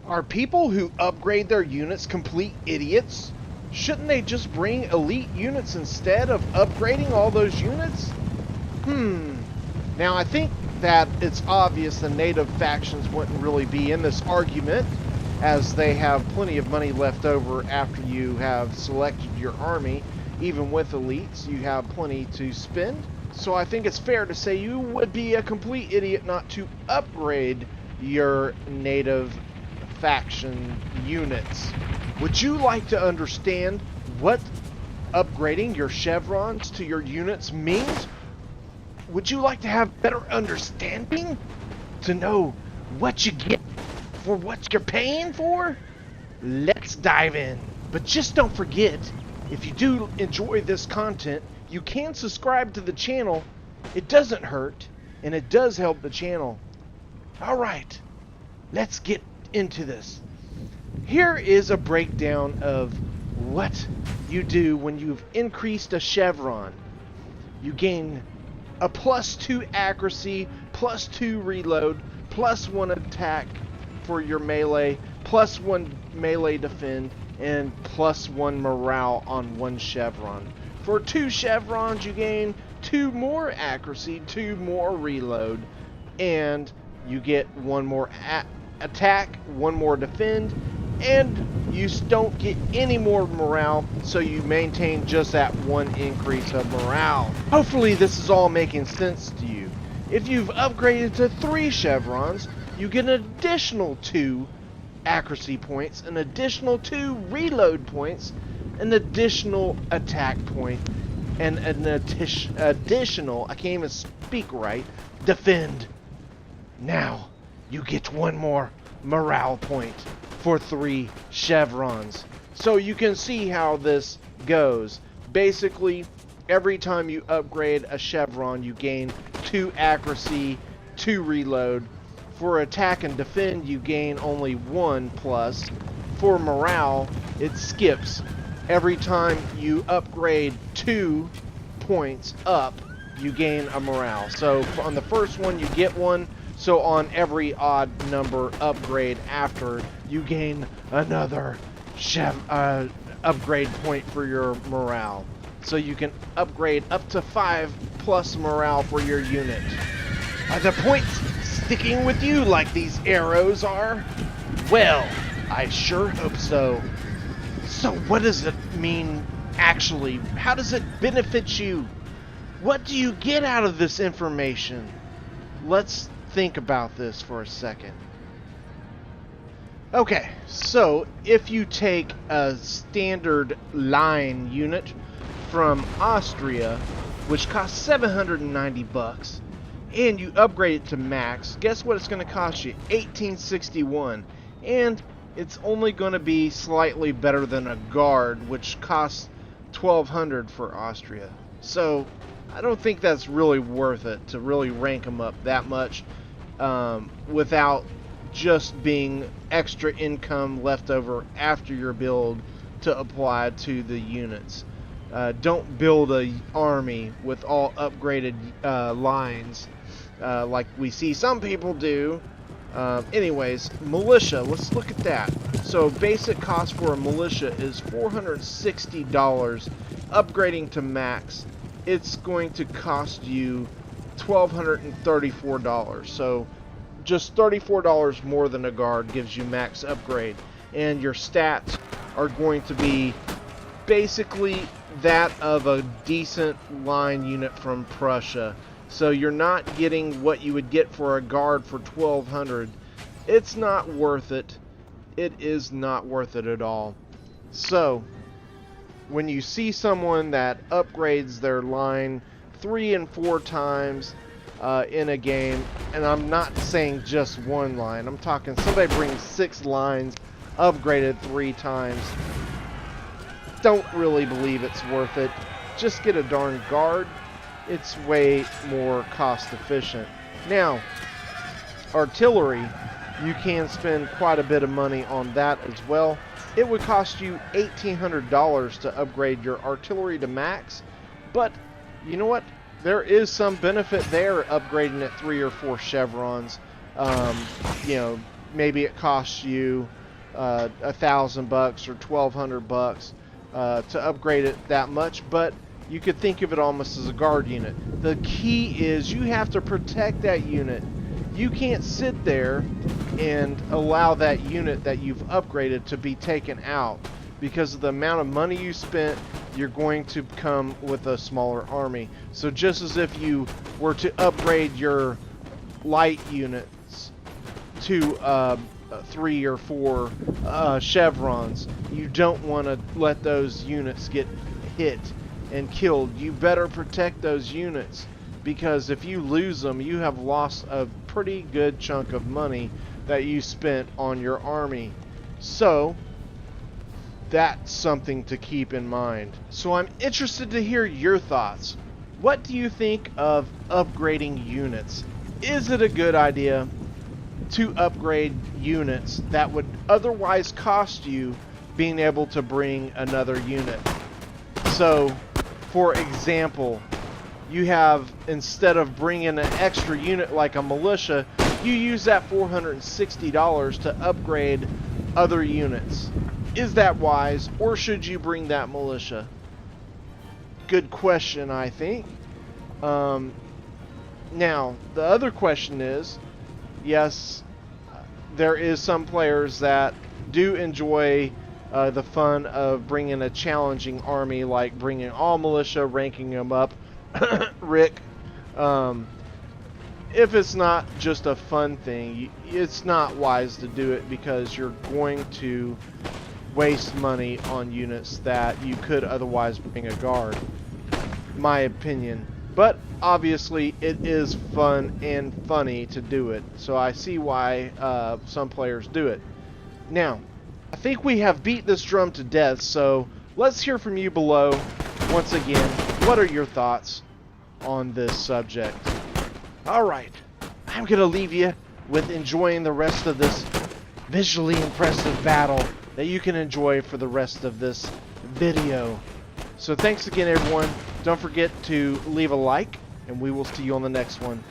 Are people who upgrade their units complete idiots? Shouldn't they just bring elite units instead of upgrading all those units? Now I think that it's obvious the native factions wouldn't really be in this argument, as they have plenty of money left over after you have selected your army. Even with elites, you have plenty to spend. So I think it's fair to say you would be a complete idiot not to upgrade your native faction units. Would you like to understand what upgrading your chevrons to your units means? Would you like to have better understanding? To know what you get for what you're paying for? Let's dive in. But just don't forget, if you do enjoy this content, you can subscribe to the channel. It doesn't hurt, and it does help the channel. Alright, let's get into this. Here is a breakdown of what you do when you've increased a chevron. You gain a +2 accuracy, +2 reload, +1 attack for your melee, +1 melee defend, and +1 morale on 1 chevron. For 2 chevrons, you gain 2 more accuracy, 2 more reload, and you get 1 more attack, 1 more defend, and you don't get any more morale, so you maintain just that 1 increase of morale. Hopefully this is all making sense to you. If you've upgraded to 3 chevrons, you get an additional 2 accuracy points, an additional 2 reload points, an additional attack point, and an additional, I can't even speak right, defend. Now, you get 1 more morale point for 3 chevrons. So you can see how this goes. Basically, every time you upgrade a chevron, you gain 2 accuracy, 2 reload. For attack and defend, you gain only 1 plus. For morale, it skips. Every time you upgrade 2 points up, you gain a morale. So on the first one, you get 1. So on every odd number upgrade after, you gain another upgrade point for your morale. So you can upgrade up to 5 plus morale for your unit. Are the points sticking with you like these arrows are? Well, I sure hope so. So what does it mean actually? How does it benefit you? What do you get out of this information? Let's think about this for a second. Okay, so if you take a standard line unit from Austria, which costs 790 bucks, and you upgrade it to max, guess what it's going to cost you? 1861. And it's only going to be slightly better than a guard, which costs 1200 for Austria. So I don't think that's really worth it to really rank them up that much without just being extra income left over after your build to apply to the units. Don't build an army with all upgraded lines like we see some people do. Anyways, militia, let's look at that. So basic cost for a militia is $460. Upgrading to max, it's going to cost you $1,234. So just $34 more than a guard gives you max upgrade. And your stats are going to be basically that of a decent line unit from Prussia. So you're not getting what you would get for a guard for 1200. It's not worth it. It is not worth it at all. So when you see someone that upgrades their line 3 and 4 times in a game, and I'm not saying just one line, I'm talking somebody brings 6 lines upgraded 3 times, don't really believe it's worth it. Just get a darn guard. It's way more cost efficient. Now, artillery, you can spend quite a bit of money on that as well. It would cost you $1,800 to upgrade your artillery to max, but you know what? There is some benefit there upgrading at 3 or 4 chevrons. You know, maybe it costs you $1,000 or $1,200 to upgrade it that much, but you could think of it almost as a guard unit. The key is you have to protect that unit. You can't sit there and allow that unit that you've upgraded to be taken out. Because of the amount of money you spent, you're going to come with a smaller army. So just as if you were to upgrade your light units to 3 or 4 chevrons, you don't want to let those units get hit and killed. You better protect those units, because if you lose them, you have lost a pretty good chunk of money that you spent on your army. So that's something to keep in mind. So I'm interested to hear your thoughts. What do you think of upgrading units? Is it a good idea to upgrade units that would otherwise cost you being able to bring another unit? So, for example, you have, instead of bringing an extra unit like a militia, you use that $460 to upgrade other units. Is that wise, or should you bring that militia? Good question, I think. Now, the other question is, yes, there is some players that do enjoy the fun of bringing a challenging army, like bringing all militia, ranking them up. Rick, if it's not just a fun thing, it's not wise to do it, because you're going to waste money on units that you could otherwise bring a guard, my opinion. But obviously it is fun and funny to do it, so I see why some players do it. Now, I think we have beat this drum to death, so let's hear from you below. Once again, what are your thoughts on this subject? Alright, I'm going to leave you with enjoying the rest of this visually impressive battle that you can enjoy for the rest of this video. So thanks again, everyone. Don't forget to leave a like, and we will see you on the next one.